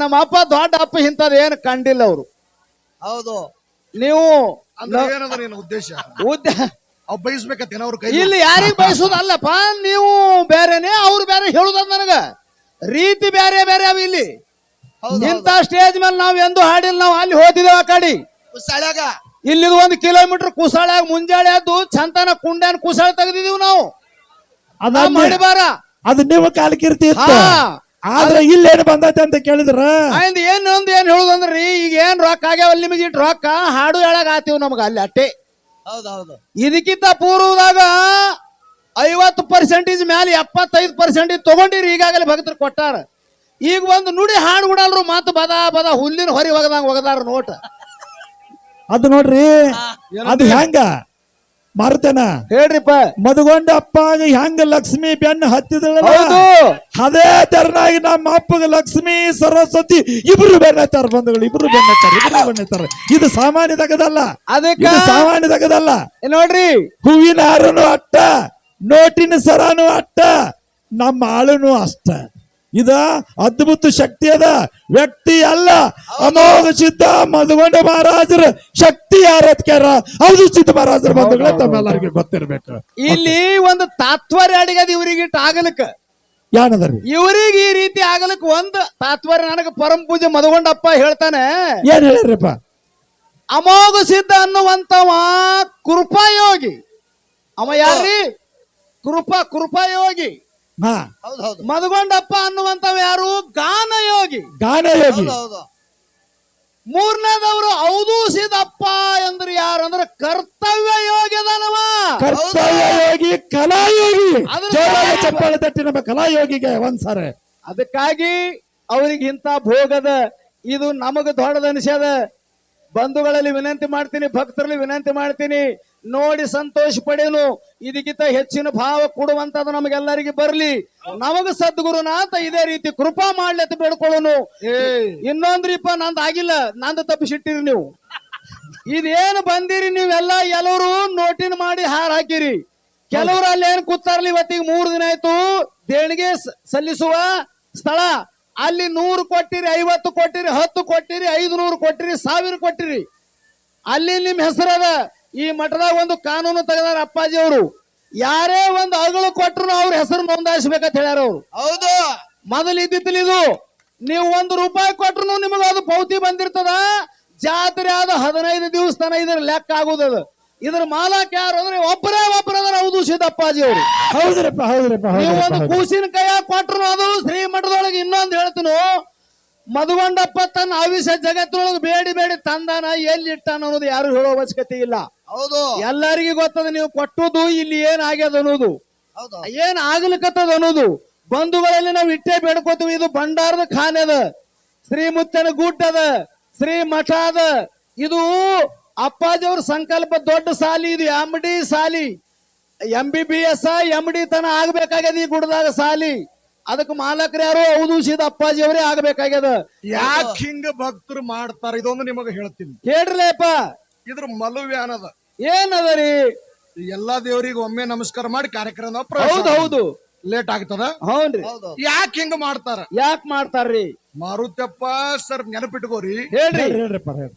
ನಮ್ಮ ಅಪ್ಪ ದೊಡ್ಡ ಅಪ್ಪ ಇಂಥದ್ ಏನ್ ಕಂಡಿಲ್ಲ ಅವ್ರು. ಹೌದು. ನೀವು ಏನದ ನಿನ್ನ ಉದ್ದೇಶ? ಅವ್ ಬಯಸ್ಬೇಕತ್ತೇನ ಅವ್ರ ಕೈ? ಇಲ್ಲಿ ಯಾರಿಗ್ ಬಯಸುದಲ್ಲಪ್ಪ, ನೀವು ಬೇರೆನೆ ಅವ್ರು ಬೇರೆ ಹೇಳುದ ನನಗ. ರೀತಿ ಬೇರೆ ಬೇರೆ ಅವ ಇಲ್ಲಿ. ಇಂಥ ಸ್ಟೇಜ್ ಮೇಲೆ ನಾವ್ ಎಂದು ಹಾಡಿಲ್ಲ. ನಾವು ಅಲ್ಲಿ ಹೋದಿದ್ದೇವೆ ಆ ಕಡೆ ಕುಸಾಳ್ಯಾಗ. ಇಲ್ಲಿ 1 ಕಿಲೋಮೀಟರ್ ಕುಸಾಳ್ಯಾಗ ಮುಂಜಾಳೆ ಎದ್ದು ಚಂತನ ಕುಂಡ್ಯಾನ್ ಕುಸಾಳ ತೆಗೆದಿದೀವಿ ನಾವು. ಮಾಡಿ ಬಾರ ಅದು ನೀವು ಕಾಲಕೀರ್ತಿ ಇತ್ತು. ಆದ್ರೆ ಇಲ್ಲೇನು ಬಂದೈತೆ ಅಂತ ಕೇಳಿದ್ರ ಏನ್ ಹೇಳುದಂದ್ರಿ, ಈಗ ಏನ್ ರೊಕ್ಕ ಆಗ್ಯಾವ ನಿಮಗೆ ಇಟ್ಟು ರೊಕ್ಕ ಹಾಡು ಹೇಳಕ್ ಆತೀವ್ ನಮಗ ಅಲ್ಲಿ ಅಟ್ಟೆ. ಹೌದೌದು. ಇದಕ್ಕಿಂತ ಪೂರ್ವದಾಗ 50% ಮ್ಯಾಲೆ 75% ತಗೊಂಡಿರಿ. ಈಗಾಗಲೇ ಭಕ್ತರು ಕೊಟ್ಟಾರ. ಈಗ ಒಂದು ನುಡಿ ಹಾಡು ಬಿಡಲ್ರು, ಮಾತು ಬದ ಹುಲ್ಲಿನ ಹೊರಿ ಒಗದಾರ ನೋಟ. ಅದು ನೋಡ್ರಿ, ಅದು ಹೆಂಗ ಮಾರ್ತೇನ ಹೇಳ್ರಿಪ್ಪ. ಮದಗೊಂಡ ಅಪ್ಪ ಹೆಂಗ ಲಕ್ಷ್ಮಿ ಬೆನ್ನ ಹತ್ತಿದಳ, ಅದೇ ತರನಾಗಿ ನಮ್ಮ ಅಪ್ಪಗ ಲಕ್ಷ್ಮಿ ಸರಸ್ವತಿ ಇಬ್ರು ಬೆನ್ನತ್ತಾರ. ಬಂಧುಗಳು ಇಬ್ರು ಬೆನ್ನತ್ತಾರ. ಇದು ಸಾಮಾನ್ಯ ತಗದಲ್ಲ, ಅದಕ್ಕೆ ಸಾಮಾನ್ಯ ತಗದಲ್ಲ ನೋಡ್ರಿ. ಹೂವಿನ ಹಾರನು ಅಟ್ಟ, ನೋಟಿನ ಸರಾನು ಅಟ್ಟ, ನಮ್ಮ ಆಳುನು ಅಷ್ಟ. ಇದ ಅದ್ಭುತ ಶಕ್ತಿ ಅದ, ವ್ಯಕ್ತಿ ಅಲ್ಲ. ಅಮೋಘ ಸಿದ್ಧ ಮಧುಗೊಂಡ ಮಹಾರಾಜರ ಶಕ್ತಿ ಯಾರತ್ಕ್ಯಾರ, ಹೌದು ಸಿದ್ಧ ಮಹಾರಾಜರ ಬಂಧುಗಳೇ ತಮ್ಮೆಲ್ಲರಿಗೆ ಗೊತ್ತಿರ್ಬೇಕು. ಇಲ್ಲಿ ಒಂದು ತಾತ್ಪರ್ಯ ಅಡಿಗದ ಇವ್ರಿಗಿಟ್ಟು ಆಗಲಕ್ಕ ಏನದ್ರಿ, ಇವ್ರಿಗೆ ಈ ರೀತಿ ಆಗಲಕ್ ಒಂದು ತಾತ್ಪರ್ಯ. ನನಗೆ ಪರಮ ಪೂಜೆ ಮಧುಗೊಂಡಪ್ಪ ಹೇಳ್ತಾನೆ. ಏನ್ ಹೇಳಿರಪ್ಪ? ಅಮೋಘ ಸಿದ್ಧ ಅನ್ನುವಂತವ ಕೃಪಾಯೋಗಿ. ಅವ ಯಾರ್ರಿ? ಕೃಪಾಯೋಗಿ. ಮಧುಗೊಂಡಪ್ಪ ಅನ್ನುವಂತವ ಯಾರು? ಗಾನಯೋಗಿ. ಮೂರನೇದವರು ಔದೂಸಿದಪ್ಪ ಅಂದ್ರೆ ಯಾರಂದ್ರೆ ಕರ್ತವ್ಯ ಯೋಗಿ ಅದನವ. ಕರ್ತವ್ಯ ಯೋಗಿ, ಕಲಾಯೋಗಿ. ಚಪ್ಪಾಳೆ ತಟ್ಟಿ ನಮ್ಮ ಕಲಾಯೋಗಿಗೆ ಒಂದ್ಸಾರೆ. ಅದಕ್ಕಾಗಿ ಅವ್ರಿಗೆ ಇಂಥ ಭೋಗದ ಇದು ನಮಗ ದೊಡ್ಡದನಿಸ್ಯದ. ಬಂಧುಗಳಲ್ಲಿ ವಿನಂತಿ ಮಾಡ್ತೀನಿ, ಭಕ್ತರಲ್ಲಿ ವಿನಂತಿ ಮಾಡ್ತೀನಿ, ನೋಡಿ ಸಂತೋಷ ಪಡೇನು. ಇದಕ್ಕಿಂತ ಹೆಚ್ಚಿನ ಭಾವ ಕೊಡುವಂತದ್ದು ನಮಗೆಲ್ಲರಿಗೆ ಬರ್ಲಿ. ನಮಗ ಸದ್ಗುರುನಾಥ ಇದೇ ರೀತಿ ಕೃಪಾ ಮಾಡ್ಲಿ ಅಂತ ಬೇಡ್ಕೊಳ್ಳೋನು. ಇನ್ನೊಂದ್ರಿಪ್ಪ, ನಂದು ಆಗಿಲ್ಲ, ನಂದು ತಪ್ಪಿಸಿಟ್ಟಿರಿ ನೀವು. ಇದೇನು ಬಂದಿರಿ ನೀವೆಲ್ಲ, ಎಲ್ಲರೂ ನೋಟಿನ ಮಾಡಿ ಹಾರ ಹಾಕಿರಿ. ಕೆಲವರು ಅಲ್ಲಿ ಏನ್ ಕೂತಾರಲಿ, ಇವತ್ತಿಗೆ 3 ದಿನ ಆಯ್ತು ದೇಣಿಗೆ ಸಲ್ಲಿಸುವ ಸ್ಥಳ. ಅಲ್ಲಿ 100 ಕೊಟ್ಟಿರಿ, 50 ಕೊಟ್ಟಿರಿ, 10 ಕೊಟ್ಟಿರಿ, 500 ಕೊಟ್ಟಿರಿ, 1000 ಕೊಟ್ಟಿರಿ. ಅಲ್ಲಿ ನಿಮ್ ಹೆಸರದ. ಈ ಮಠದಾಗ ಒಂದು ಕಾನೂನು ತೆಗೆದಾರ ಅಪ್ಪಾಜಿ ಅವರು. ಯಾರೇ ಒಂದು ಅಗಳು ಕೊಟ್ಟರು ಅವ್ರ ಹೆಸರು ನೋಂದಾಯಿಸ್ಬೇಕಂತ ಹೇಳ್ಯಾರ ಅವ್ರು. ಹೌದು. ಮೊದಲು ಇದ್ದಿತ್ತಿಲ್ಲ ಇದು. ನೀವು 1 ರೂಪಾಯಿ ಕೊಟ್ರು ನಿಮಗೆ ಅದು ಪೌತಿ ಬಂದಿರ್ತದ. ಜಾತ್ರೆ ಆದ 15 ದಿವಸ ತನ ಇದ್ರ ಲೆಕ್ಕ ಆಗುದದ. ಇದ್ರ ಮಾಲಕ್ ಯಾರು ಅಂದ್ರೆ ಒಬ್ಬರೇ ಹೌದು ಸಿದ್ದಪ್ಪಾಜಿ ಅವರು. ಹೌದ್ರಪ್ಪ, ಹೌದ್ರಪ್ಪ. ನೀವು ಒಂದು ಕೂಸಿನ ಕೈಯಾಗ ಕೊಟ್ರು ಅದು ಶ್ರೀಮಠದೊಳಗೆ. ಇನ್ನೊಂದು ಹೇಳ್ತೀನು, ಮಧುಗೊಂಡಪ್ಪ ತನ್ನ ಆವಿಷ ಜಗತ್ತಿನೊಳಗೆ ಬೇಡಿ ತಂದಾನ, ಎಲ್ಲಿ ಇಟ್ಟಾನ ಅನ್ನೋದು ಯಾರು ಹೇಳೋ ಅವಶ್ಯಕತೆ ಇಲ್ಲ. ಹೌದು. ಎಲ್ಲರಿಗೂ ಗೊತ್ತದ ನೀವು ಕೊಟ್ಟುದು ಇಲ್ಲಿ ಏನ್ ಆಗ್ಯದ ಅನ್ನೋದು, ಏನ್ ಆಗ್ಲಿಕ್ಕತ್ತದ ಅನ್ನೋದು. ಬಂಧುಗಳಲ್ಲಿ ನಾವು ಇಟ್ಟೇ ಬೇಡ್ಕೋತೀವಿ. ಇದು ಭಂಡಾರದ ಖಾನೆ ಅದ, ಶ್ರೀಮುತ್ತನ ಗುಡ್ಡ ಅದ, ಶ್ರೀ ಮಠ ಅದ. ಇದು ಅಪ್ಪಾಜಿ ಅವ್ರ ಸಂಕಲ್ಪ ದೊಡ್ಡ ಸಾಲಿ. ಇದು MD ಸಾಲಿ, MBBS MD ತನ ಆಗ್ಬೇಕಾಗ್ಯದ ಈ ಗುಡ್ಡದಾಗ ಸಾಲಿ. ಅದಕ್ಕೆ ಮಾಲಕರು ಯಾರು? ಹೌದು ಸಿದ್ದಪ್ಪಾಜಿ ಅವರೇ ಆಗ್ಬೇಕಾಗ್ಯದ. ಯಾಕೆ ಹಿಂಗ ಭಕ್ತರು ಮಾಡ್ತಾರ ಇದೊಂದು ನಿಮಗ ಹೇಳ್ತೀನಿ, ಕೇಳ್ರಪ್ಪ. ಇದ್ರ ಮಲವ್ಯಾನದ ಏನದ ರೀ? ಎಲ್ಲಾ ದೇವರಿಗೆ ಒಮ್ಮೆ ನಮಸ್ಕಾರ ಮಾಡಿ ಕಾರ್ಯಕ್ರಮ ಹೌದು ಲೇಟ್ ಆಗ್ತದ. ಹೌನ್ರಿ. ಯಾಕೆ ಹಿಂಗ ಮಾಡ್ತಾರ? ಯಾಕೆ ಮಾಡ್ತಾರ್ರಿ? ಮಾರುತಪ್ಪ ಸರ್ ನೆನಪಿಟ್ಕೋರಿ, ಹೇಳ್ರಿ.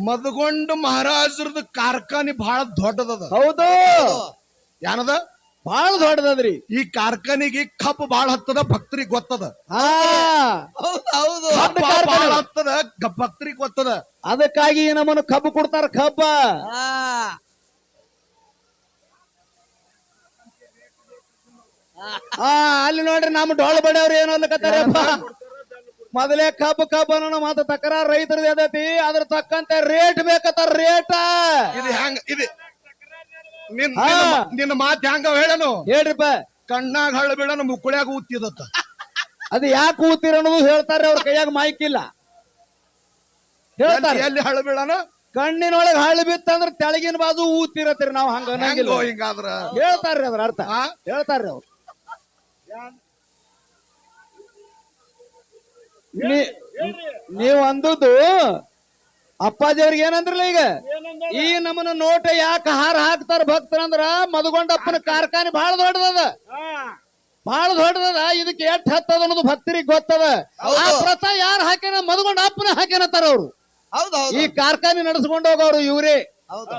ಮದಗೊಂಡ ಮಹಾರಾಜರದ ಕಾರ್ಖಾನೆ ಬಹಳ ದೊಡ್ಡದದ. ಹೌದು. ಏನದ? ಬಹಳ ದೊಡ್ಡದದ್ರಿ. ಈ ಕಾರ್ಖಾನೆಗೆ ಕಬ್ಬು ಬಾಳ ಹತ್ತದ, ಭಕ್ತರಿಗೆ ಗೊತ್ತದ. ಬಾಳ ಹತ್ತದ, ಭಕ್ತರಿಗೆ ಗೊತ್ತದ. ಅದಕ್ಕಾಗಿ ನಮ್ಮನ್ನು ಕಬ್ಬು ಕೊಡ್ತಾರ. ಕಬ್ಬ ಅಲ್ಲಿ ನೋಡ್ರಿ, ನಮ್ಮ ಡೊಳ್ಳು ಬಡಿಯವ್ರು ಏನು ಅನ್ಲಕತ್ತಾರಪ್ಪ. ಮೊದಲೇ ಕಬ್ಬು ಅನ್ನೋ ಮಾತು ತಕರಾರು ರೈತರದ್ದು ಎದೈತಿ. ಅದ್ರ ತಕ್ಕಂತೆ ರೇಟ್ ಬೇಕತ್ತಾರ. ರೇಟ ಇದು ಹೆಂಗ? ಇದು ನಿನ್ನ ಮಾತು ಹೆಂಗ ಹೇಳನು? ಹೇಳ್ರಿಪ್ಪ. ಕಣ್ಣಾಗ ಹಳ್ಳ ಬೀಳನು, ಮುಕ್ಕುಳ್ಯಾಗ ಊತಿದತ್ತ. ಅದು ಯಾಕೆ ಊತಿರ ಅನ್ನೋದು ಹೇಳ್ತಾರೆ. ಅವ್ರ ಕೈಯಾಗ ಮಾಹಿಕಿಲ್ಲ. ಹೇಳ್ತಾರೆ ಎಲ್ಲಿ ಹಳ್ಳ ಬೀಳನ? ಕಣ್ಣಿನೊಳಗೆ ಹಳ್ಳಿ ಬಿತ್ತಂದ್ರ ತೆಳಗಿನ ಬಾಜು ಊತಿರತ್ತೀರಿ. ನಾವು ಹಂಗ ಹಿಂಗಾದ್ರ ಹೇಳ್ತಾರ್ರಿ. ಅದ್ರ ಅರ್ಥ ಹೇಳ್ತಾರ್ರಿ ಅವ್ರು. ನೀವು ಅಂದದ್ದು ಅಪ್ಪಾಜಿ ಅವ್ರಿಗೆ ಏನಂದ್ರಲ್ಲ, ಈಗ ಈ ನಮ್ಮನ ನೋಟ ಯಾಕೆ ಹಾರ ಹಾಕ್ತಾರ ಭಕ್ತರಂದ್ರ ಮಧುಗೊಂಡಪ್ಪನ ಕಾರ್ಖಾನೆ ಬಹಳ ದೊಡ್ಡದದ. ಬಹಳ ದೊಡ್ಡದ ಇದಕ್ಕೆ ಎಷ್ಟ್ ಹತ್ತದ ಅನ್ನೋದು ಭಕ್ತರಿಗೆ ಗೊತ್ತದ. ಹೌದು. ಆ ಪ್ರಥ ಯಾರು ಹಾಕ್ಯಾನ ಮದ್ಕೊಂಡ್ ಅಪ್ಪನ ಹಾಕ್ಯಾನತ್ತಾರ ಅವ್ರು. ಹೌದು ಹೌದು ಈ ಕಾರ್ಖಾನೆ ನಡೆಸ್ಕೊಂಡು ಹೋಗೋರು ಇವ್ರೇ. ಹೌದು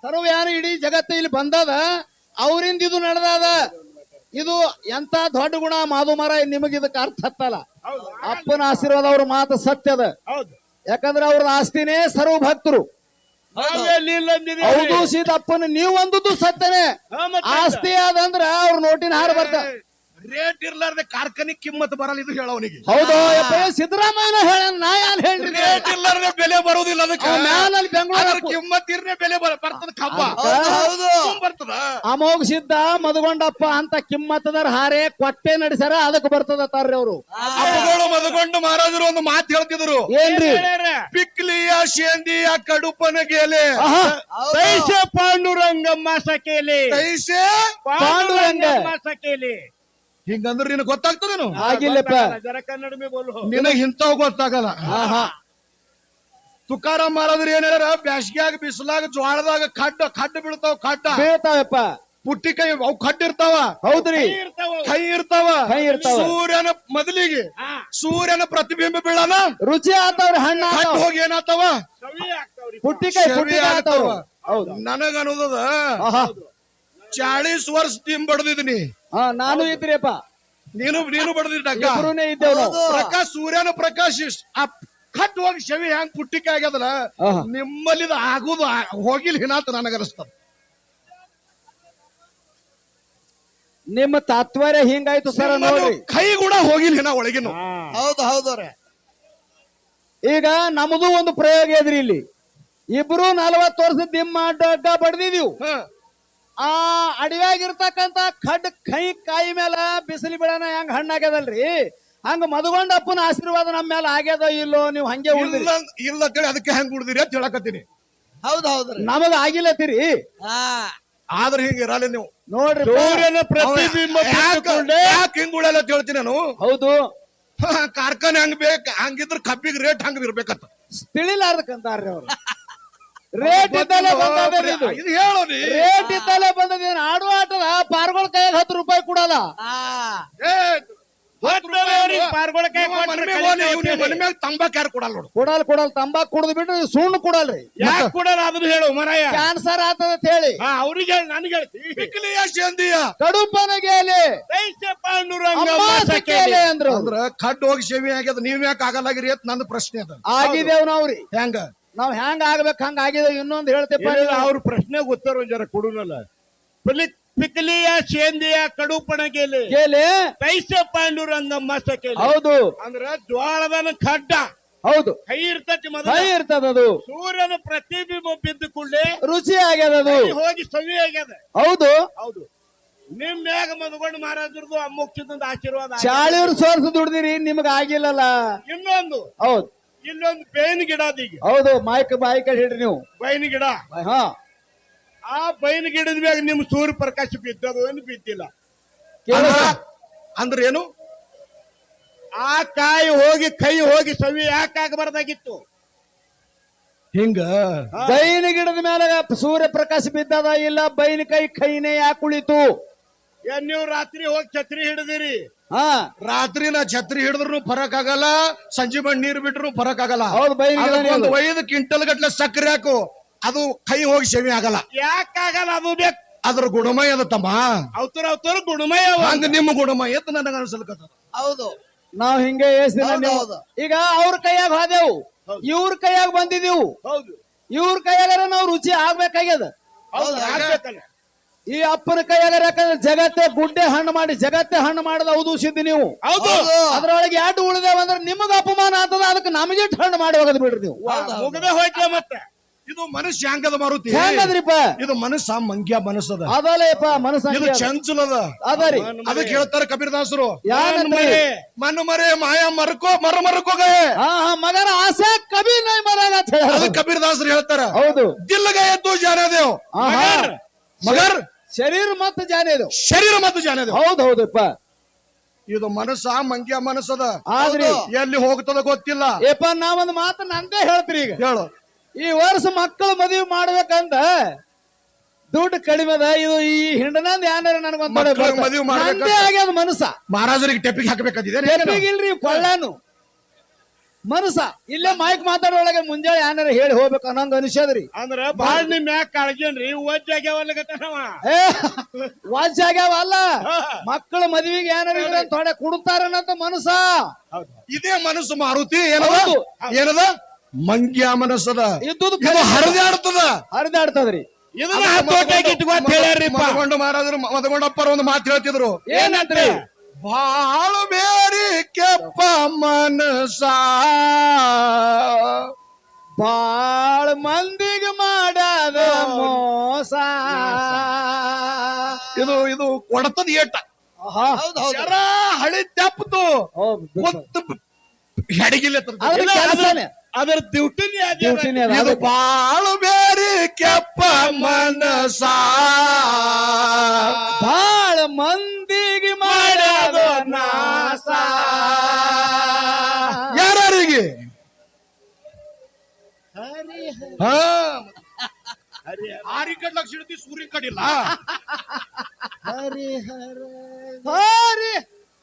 ಸರ್ವಯಾನ ಇಡೀ ಜಗತ್ತು ಇಲ್ಲಿ ಬಂದದ, ಅವರಿಂದ ಇದು ನಡೆದದ. ಇದು ಎಂತ ದೊಡ್ಡ ಗುಣ ಮಾಧು ಮರ, ನಿಮಗೆ ಇದಕ್ಕೆ ಅರ್ಥ ಹತ್ತಲ್ಲ. ಅಪ್ಪನ ಆಶೀರ್ವಾದ ಅವ್ರ ಮಾತು ಸತ್ಯದ. ಯಾಕಂದ್ರೆ ಅವ್ರದ ಆಸ್ತಿನೇ ಸರ್ವ ಭಕ್ತರು. ಹೌದು ಸೀತಪ್ಪನ ನೀವು ಅಂದದ್ದು ಸತ್ಯನೇ. ಆಸ್ತಿ ಅದಂದ್ರ ಅವ್ರ ನೋಟಿನ ಹಾರ ಬರ್ತಾವ. ರೇಟ್ ಇರ್ಲಾರ್ದೆ ಕಾರ್ಖಾನೆ ಕಿಮ್ಮತ್ ಬರಲ್ಲ, ಇದು ಹೇಳವನಿಗೆ. ಹೌದು ಸಿದ್ದರಾಮಯ್ಯನ ಹೇಳ, ನಾ ಯಾರು ಹೇಳ್ರಿ? ರೇಟ್ ಇರ್ಲಾರ್ದೆ ಬೆಲೆ ಬರುವುದಿಲ್ಲ ಅದಕ್ಕೆ. ಮ್ಯಾಲಲ್ಲಿ ಬೆಂಗಳೂರು ಕಿಮ್ಮತ್ ಇರ್ನೆ ಬೆಲೆ ಬರ್ತದ, ಕಬ್ಬ ಹೌದು ಬರ್ತದ. ಅಮೋಘ ಸಿದ್ಧ ಮದಗೊಂಡಪ್ಪ ಅಂತ ಕಿಮ್ಮತ್ತದರ ಹಾರೆ ಕೊಟ್ಟೆ ನಡೆಸ್ಯಾರ, ಅದಕ್ಕೆ ಬರ್ತದ ತಾರ್ರಿ ಅವರು. ಅಪ್ಪಗಳು ಮದಗೊಂಡು ಮಹಾರಾಜರು ಒಂದು ಮಾತು ಹೇಳ್ತಿದ್ರು, ಏನ್ರಿ? ಪಿಕ್ಲಿಯ ಶೇಂದಿಯ ಕಡುಪನ ಗೆಲೆ ತೈಸೆ ಪಾಂಡುರಂಗಮ್ಮ ಸಕೇಲಿ, ತೈಸೆ ಪಾಂಡುರಂಗ ಸಕೇಲಿ. ಹಿಂಗಂದ್ರೆ ನಿನಗೆ ಗೊತ್ತಾಗ್ತದೇನು? ಆಗಿಲ್ಲಪ್ಪ. ಜರ ಕನ್ನಡ ಮೇ ಬೋಲು. ನಿನಗ್ ಇಂಥವ್ ಗೊತ್ತಾಗಲ್ಲ. ಆಹಾ ತುಕಾರಾಮ್ ಮಹಾರಾಜರು ಏನ್ ಹೇಳ್ಯಾರ, ಬ್ಯಾಸ್ಗ್ಯಾಗ ಬಿಸಿಲಾಗ ಜ್ವಾಳದಾಗ ಖಡ್ಡ ಬೀಳ್ತಾವ, ಖಡ್ಡ ಬೀಳ್ತಾವಪ್ಪ. ಪುಟ್ಟಿ ಕೈ ಅವು ಖಡ್ಡ ಇರ್ತಾವ, ಹೌದ್ರಿ ಕೈ ಇರ್ತಾವ. ಕೈ ಇರ್ತಾವ. ಸೂರ್ಯನ ಮೊದಲಿಗೆ ಸೂರ್ಯನ ಪ್ರತಿಬಿಂಬ ಬೀಳನ ರುಚಿ ಆತಾವ್ರಿ, ಹಣ್ಣ ಖಡ್ಡ ಹೋಗಿ ಏನಾತಾವ, ಸವಿ ಆಗ್ತಾವ್ರಿ. ಪುಟ್ಟಿಕಾಯಿ ಶವಿ ಪುಟ್ಟಿಕಾಯಿ ಆಗ್ತಾವ. ಆತಾವ. ಹೌದು. ನನಗ ಅನ್ನೋದದ ಆಹಾ 40 ವರ್ಷ ತಿಂಬ ಬಡದಿದ್ನಿ. ಹಾ ನಾನು ಇದ್ರಿಯಪ್ಪ, ನೀನು ಬಡದಿದ್ದಕ್ಕ. ಇಬ್ರುನೇ ಇದ್ದೇವ್ ನಾವು. ಪ್ರಕಾಶ್ ಸೂರ್ಯನ ಪ್ರಕಾಶ್ ಕಟ್ ಹೋಗಿ ಶವಿ ಹೆಂಗ್ ಪುಟ್ಟಿಕಾಯಿ ಆಗ್ಯದಲ್ಲ, ಆಹಾ. ನಿಮ್ಮಲ್ಲಿ ಆಗುದು ಹೋಗಿಲ್ ಹಿನಾತ ನನಗನಿಸ್ತದ. ನಿಮ್ಮ ತಾತ್ಪರ್ಯ ಹಿಂಗಾಯ್ತು ಸರ್ ನೋಡ್ರಿ. ಕೈ ಕೂಡ ಹೋಗಿಲ್ ಹಿನ ಒಳಗಿನ. ಹೌದು ಹೌದವ್ರೆ. ಈಗ ನಮ್ದು ಒಂದು ಪ್ರಯೋಗ ಇದ್ರಿ ಇಲ್ಲಿ. ಇಬ್ರು 40 ವರ್ಷದ ದಿಮ್ಮ ಅಡ್ಡ ಬಡ್ದಿದೀವ್. ಆ ಅಡವ್ಯಾಗಿರ್ತಕ್ಕಂತ ಖಡ್ ಕೈ ಕಾಯಿ ಮೇಲ ಬಿಸಿಲು ಬಿಡೋಣ ಹೆಂಗ್ ಹಣ್ಣಾಗ್ಯದಲ್ರಿ, ಹಂಗ ಮದಗೊಂಡಪ್ಪನ ಆಶೀರ್ವಾದ ನಮ್ಮ ಮೇಲೆ ಆಗ್ಯದ ಇಲ್ಲೋ, ನೀವು ಹಂಗೆ ಉಳಿದ್ರಿ. ಇಲ್ಲ ಅಂತೇಳಿ ಅದಕ್ಕೆ ಹೆಂಗ್ ಉಳಿದಿರಿ ಅಂತ ಹೇಳಕತ್ತೀನಿ. ಹೌದು ಹೌದ್ರಿ. ನಮಗ ಆಗಿಲ್ಲತ್ತೀರಿ. ಹಾ ಆದ್ರೆ ಹಿಂಗ ಇರಲ್ಲ ನೀವು ನೋಡ್ರಿ ಸೂರ್ಯನ ಪ್ರತಿಬಿಂಬ ಬಿಟ್ಟುಕೊಂಡೆ ಯಾಕೆ ಹಿಂಗ್ ಉಳಿಯಲ್ಲ ಅಂತ ಹೇಳ್ತೀನಿ ನಾನು. ಹೌದು ಕಾರ್ಖಾನೆ ಹಂಗ್ ಬೇಕ, ಹಂಗಿದ್ರ ಕಬ್ಬಿಗೆ ರೇಟ್ ಹಂಗ ಇರ್ಬೇಕತ್ತ. ತಿಳಿಲಾರ್ದಕ್ಕಂತಾರ್ರಿ ಅವ್ರು. ರೇಟ್ ಇದ್ದಲ್ಲೇ ಬಂದದ ಇದು. ಇದು ಹೇಳೋರಿ. ರೇಟ್ ಇದ್ದಲ್ಲೇ ಬಂದದ. ಆಡುವ ಆಟದ ಪಾರ್ಗಳ ಕೈಯಾಗ 10 ರೂಪಾಯಿ ಕೊಡಲ್ಲ. ಮನೆ ಮ್ಯಾಗ ತಂಬಾಕ್ ಯಾರು ಕೊಡಲ್ಲ ನೋಡು. ಕೊಡಲ್ ತಂಬಾಕ್ ಕುಡ್ದು ಬಿಟ್ರೆ ಸುಣ್ಣ ಕೊಡಲ್ರಿ. ಯಾಕೆ ಕೊಡಲ್ಲ ಅದನ್ನ ಹೇಳು ಮರಾಯ. ಕ್ಯಾನ್ಸರ್ ಆತದ ಅಂತ ಹೇಳಿ. ಅವ್ರಿಗೆ ಹೇಳಿ ನನಗೆ ಹೇಳ್ತಿ. ಪಿಕ್ಲಿಯ ಶೇಂದಿಯ ಕಡುಪನಗೇಲಿ ತೈಸೆ ಪಾಂಡುರಂಗಮ್ಮ ಅಮ್ಮ ಸಕೇಲಿ. ಸಕೇಲಿ ಅಂದ್ರು. ಅಂದ್ರ ಖಡ್ ಹೋಗಿ ಶೇವಿ ಆಗ್ಯದ, ನೀವ್ ಯಾಕೆ ಆಗಲ್ಲಾಗಿರಿ ಅಂತ ನನ್ನ ಪ್ರಶ್ನೆ ಅದ. ಆಗಿದೇವ್ ನಾವ್ರಿ. ಹೆಂಗ ನಾವ್ ಹೆಂಗ್ ಆಗ್ಬೇಕು ಹಂಗ ಆಗಿದೇವ್. ಇನ್ನೊಂದ್ ಹೇಳ್ತೇಪ್ಪ, ಅವ್ರ ಪ್ರಶ್ನೆಗೆ ಉತ್ತರ ಒಂದ್ ಜರ ಕೊಡುನಲ್ಲ. ಪಿಕ್ಲಿಯ ಶೇಂದಿಯ ಕಡುಪಣಗೆಲಿ ಕೇಳಿ. ತೈಸೆ ಪಾಂಡುರಂಗಮ್ಮ ಸಕೇಲಿ. ಹೌದು ಅಂದ್ರ ಜ್ವಾಳದನ ಖಡ್ಡ ಹೌದು ಕೈ ಇರ್ತತಿ ಕೈ ಮೊದಲ. ಇರ್ತದದು. ಸೂರ್ಯನ ಪ್ರತಿಬಿಂಬ ಬಿದ್ದ ಕೂಡಲೇ ರುಚಿ ಆಗ್ಯದದು. ಹೋಗಿ ಸವಿ ಆಗ್ಯದ. ಹೌದು ಹೌದು. ನಿಮ್ ಮ್ಯಾಗ ಮದಗೊಂಡು ಮಹಾರಾಜರದು ಅಮ್ಮೋಕ್ಷದಿಂದ ಆಶೀರ್ವಾದ ಆಗ್ಯದ. 40 ವರ್ಷ ದುಡ್ದಿರಿ, ನಿಮ್ಗ ಆಗಿಲ್ಲಲ್ಲ. ಇನ್ನೊಂದು ಹೌದು ಇಲ್ಲೊಂದು ಬೇವಿನ ಗಿಡ ಅದೀಗ. ಹೌದು ಬಾಯಿ ಕಡೆ ಹಿಡ್ರಿ ನೀವು. ಬೈನ ಗಿಡ. ಹಾ ಆ ಬೈನ ಗಿಡದ ಮ್ಯಾಗ ನಿಮ್ ಸೂರ್ಯ ಪ್ರಕಾಶ ಬಿದ್ದದು ಏನು ಬಿದ್ದಿಲ್ಲ. ಅಂದ್ರ ಏನು? ಆ ಕಾಯಿ ಹೋಗಿ ಕೈ ಹೋಗಿ ಸವಿ ಯಾಕೆ ಆಗಬಾರ್ದಾಗಿತ್ತು? ಹಿಂಗ ಬೈನ ಗಿಡದ ಮೇಲೆ ಸೂರ್ಯ ಪ್ರಕಾಶ ಬಿದ್ದದ ಇಲ್ಲ, ಬೈನ ಕೈನೇ ಯಾಕೆ ಕುಳಿತು? ನೀವು ರಾತ್ರಿ ಹೋಗಿ ಛತ್ರಿ ಹಿಡಿದಿರಿ. ಹಾ ರಾತ್ರಿ ನಾ ಛತ್ರಿ ಹಿಡಿದ್ರು ಫರಕ್ ಆಗಲ್ಲ, ಸಂಜೆ ಬಂದ್ ನೀರ್ ಬಿಟ್ರು ಫರಕ್ ಆಗಲ್ಲ. ಹೌದು ಬೈನ ಗಿಡ. ಒಂದು 5 ಕ್ವಿಂಟಲ್ ಗಟ್ಲೆ ಸಕ್ಕರೆ ಹಾಕು, ಅದು ಕೈ ಹೋಗಿ ಸೇವೆ ಆಗಲ್ಲ. ಯಾಕಾಗಲ್ಲ? ಅದು ಬೇಕು. ಅದ್ರ ಗುಣಮಯ ಅದ ತಮ್ಮ. ಅವತರ ಗುಣಮಯ ಹಂಗ ನಿಮ್ಮ ಗುಣಮಯ ಅಂತ ನನಗ ಅನ್ಸಲ್ಕತ್ತ. ಹೌದು ನಾವ್ ಹಿಂಗೆ ಏಸ್ದಿನ ಹೌದು, ನೀವು. ಹೌದು. ಈಗ ಅವ್ರ ಕೈಯಾಗ ಹೋದೆವು, ಇವ್ರ ಕೈಯಾಗ ಬಂದಿದೆವು. ಹೌದು ಇವ್ರ ಕೈಯಾಗಾರ ನಾವು ರುಚಿ ಆಗ್ಬೇಕಾಗ್ಯದ. ಹೌದು ಆಗ್ಬೇಕಲ್ಲ. ಈ ಅಪ್ಪನ ಕೈಯಾಗಾರ ಯಾಕಂದ್ರೆ ಜಗತ್ತೇ ಗುಡ್ಡೆ ಹಣ್ಣು ಮಾಡಿ ಜಗತ್ತೇ ಹಣ್ಣು ಮಾಡದ ಹೌದು ಸಿದ್ದಿ ನೀವು. ಹೌದು. ಅದ್ರೊಳಗೆ 2 ಉಳಿದೇವಂದ್ರೆ ನಿಮಗ ಅಪಮಾನ ಆಗ್ತದ, ಅದಕ್ಕೆ ನಮಗೆ ಹಣ್ಣು ಮಾಡಿ ಹೋಗದ್ ಬಿಡ್ರಿ ನೀವು. ಮುಗದೆ ಹೋಯ್ತ ಮತ್ತೆ. ಇದು ಮನುಷ್ಯ ಹ್ಯಾಂಗದ ಮಾರುತಿ. ಹೆಂಗದ್ರಿಪ್ಪ? ಇದು ಮನಸ್ಸ ಮಂಗ್ಯ ಮನಸ್ಸದ. ಅದಲ್ಲಪ್ಪ ಮನಸ್ಸ ಇದು ಚಂಚಲದ. ಅದರಿ. ಅದಕ್ಕೆ ಹೇಳ್ತಾರೆ ಕಬೀರದಾಸರು, ಮನ ಮರೆ ಮಾಯಾ ಮರಕೋಗ. ಮಗನ ಆಸೆ ಕಬಿ ನೈ ಮರಾಗ ಅಂತ ಹೇಳ. ಅದಕ್ಕೆ ಕಬೀರದಾಸರು ಹೇಳ್ತಾರ, ಹೌದು ದಿಲ್ ಗಯೆ ತೋ ಜಾನೆ ದೇವ್ ಮಗರ್ ಶರೀರ ಮತ್ತು ಜಾನೆ ಇದು. ಶರೀರ ಮತ್ತು ಜಾನೆ ದೇವ್. ಹೌದು ಹೌದಪ್ಪ. ಇದು ಮನಸ್ಸ ಮಂಗ್ಯ ಮನಸ್ಸದ. ಆದ್ರಿ ಎಲ್ಲಿ ಹೋಗ್ತದ ಗೊತ್ತಿಲ್ಲ. ಏಪ ನಾವೊಂದು ಮಾತು ನಂದೇ ಹೇಳ್ತೀರಿ. ಈಗ ಹೇಳು. ಈ ವರ್ಷ ಮಕ್ಕಳು ಮದುವೆ ಮಾಡ್ಬೇಕಂತ ದುಡ್ಡು ಕಡಿಮೆ ಅದ ಇದು ಈ ಹಿಂಡನಂದ್ ಯಾನಾರ ನನಗೊಂದ್ ಮಕ್ಳಿಗೆ ಮದುವೆ ಮಾಡ್ಬೇಕಂತ. ನಂದೇ ಆಗ್ಯದ ಮನಸ್ಸ ಮಹಾರಾಜರಿಗೆ ಟೆಪಿಗೆ ಹಾಕಬೇಕಾದಿದೆ ತೆಪ್ಪಿಗಿಲ್ರಿ ಕೊಳ್ಳಾನು ಮನಸ್ಸ ಇಲ್ಲೇ ಮೈಕ್ ಮಾತಾಡೋಳಗೆ ಮುಂಜಾನೆ ಯಾನಾರ ಹೇಳಿ ಹೋಗ್ಬೇಕು ಅನ್ನಂಗ ಅನಿಸ್ಯದ್ರಿ ಅಂದ್ರ ಬಾಳ ನಿಮ್ ಯಾಕೆ ಕಾಳಜೇನ್ರಿ ಒಜ್ಜಾಗ್ಯಾವಲ್ಲಗತ್ತನವ ಏ ವಾಜ್ ಆಗ್ಯಾವಲ್ಲ ಮಕ್ಕಳ ಮದ್ವಿಗೆ ಏನಾರ ಇದ್ರ ಥೋಡೆ ಕುಡುತ್ತಾರನ್ನಂತ ಮನಸ್ಸ ಇದೇ ಮನಸ್ಸು ಮಾರುತಿ ಏನದ ಹೌದು. ಏನದ ಮಂಗ್ಯ ಮನಸ್ಸದ ಇದ್ದುದು ಇದು ಹರಿದಾಡ್ತದ ಹರಿದಾಡ್ತದರಿ ಇದನ್ನ ಹತ್ತೋಟಾಗಿ ಇಟ್ಕೋ ಅಂತ ಹೇಳ್ಯಾರಿಪ್ಪ ಮದಗೊಂಡ ಮಹಾರಾಜರು ಮದಗೊಂಡಪ್ಪರ ಒಂದು ಮಾತು ಹೇಳ್ತಿದ್ರು ಏನಂತ್ರಿ ಬಾಳ ಬೇರಿ ಕೆಪ್ಪ ಮನಸ ಬಾಳ ಮಂದಿಗೆ ಮಾಡದ ಮೋಸ ಇದು ಕೊಡತದ ಏಟ ಆಹಾ. ಹೌದು ಹೌದು ಜರ ಹಳಿ ತೆಪ್ಪತು ಹೌದು. ಒತ್ತು ಹೆಡಗಿಲ್ಲ ಅದ್ರ ಕೆಲ್ಸನೇ. ಅದ್ರ ಡ್ಯೂಟಿನೇ ಡ್ಯೂಟಿನೇ ಅದ. ಇದು ಬಾಳ ಬೇರಿ ಕೆಪ್ಪ ಮನಸ ಬಾಳ ಮಂದಿಗೆ ಮಾಡದ ನಾಸ ಯಾರಿಗೆ ಹಾ ಆರಿ ಕಡ್ಲಕ್ ಸಿಡ್ತಿ ಸೂರ್ಯ ಕಡಿಲ್ಲ ಹರಿ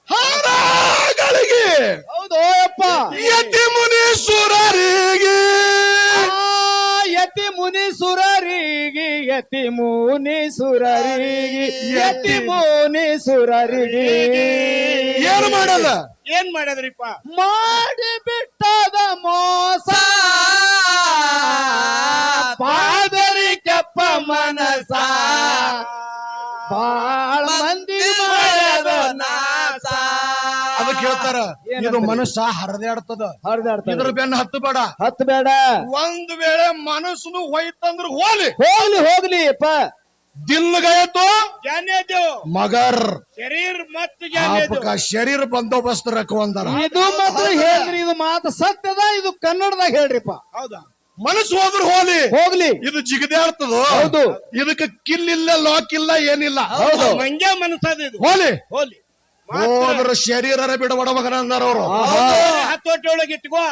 ಹಾರಗಳಿಗೆ ಹೌದು ಯಪ್ಪ ಯತಿ ಮುನೀಶ್ವರರಿಗೆ ಯತಿ ಮುನಿ ಸುರರಿಗೆ ಯತಿ ಮುನಿ ಸುರರಿಗೆ ಯತಿ ಮುನಿ ಸುರರಿಗೆ ಏನು ಮಾಡಲ್ಲ ಏನ್ ಮಾಡ್ಯದ್ರಿಪ್ಪ ಮಾಡಿ ಬಿಟ್ಟದ ಮೋಸ ಪಾದರಿ ಕೆಪ್ಪ ಮನಸ ಬಾಳ ಮಂದಿ ಮಾಡದ ನಾಸ ಅದಕ್ಕೆ ಹೇಳ್ತಾರ ಇದು ಮನಸ್ಸ ಹರಿದಾಡ್ತದ ಹರಿದಾಡ್ತದ ಇದ್ರ ಬೆನ್ನ ಹತ್ತು ಬೇಡ ಹತ್ತು ಬೇಡ ಒಂದು ವೇಳೆ ಮನಸ್ಸು ಹೋಯ್ತಂದ್ರ ಹೋಲಿ ಹೋಗ್ಲಿ ಅಪ್ಪ ದಿಲ್ ಗಯತೋ ಜಾನ್ಯದು ಮಗರ್ ಶರೀರ್ ಮತ್ತು ಜಾನ್ಯದು आपका शरीर बंदोबस्त रखो अंदर ಇದು ಮಾತ್ರ ಹೇಳ್ರಿ ಇದು ಮಾತು ಸತ್ಯದ ಇದು ಕನ್ನಡದಾಗ ಹೇಳ್ರಿಪ್ಪ ಹೌದಾ ಮನಸ್ಸು ಹೋದ್ರು ಹೋಲಿ ಹೋಗ್ಲಿ ಇದು ಜಿಗದಾಡ್ತದೋ ಹೌದು. ಇದಕ್ಕೆ ಕಿಲ್ಲಿಲ್ಲ ಲಾಕ್ ಇಲ್ಲ ಏನಿಲ್ಲ ಹೌದು. ಮಂಗ್ಯ ಮನಸ್ಸದ ಇದು ಹೋಲಿ ಹೋಲಿ ಹೋದ್ರ ಶರೀರ ಬಿಡಬಡ ಮಗನ ಅಂದಾರ ಅವರು ಹತ್ತೋಟಿ ಒಳಗೆ ಇಟ್ಕೋ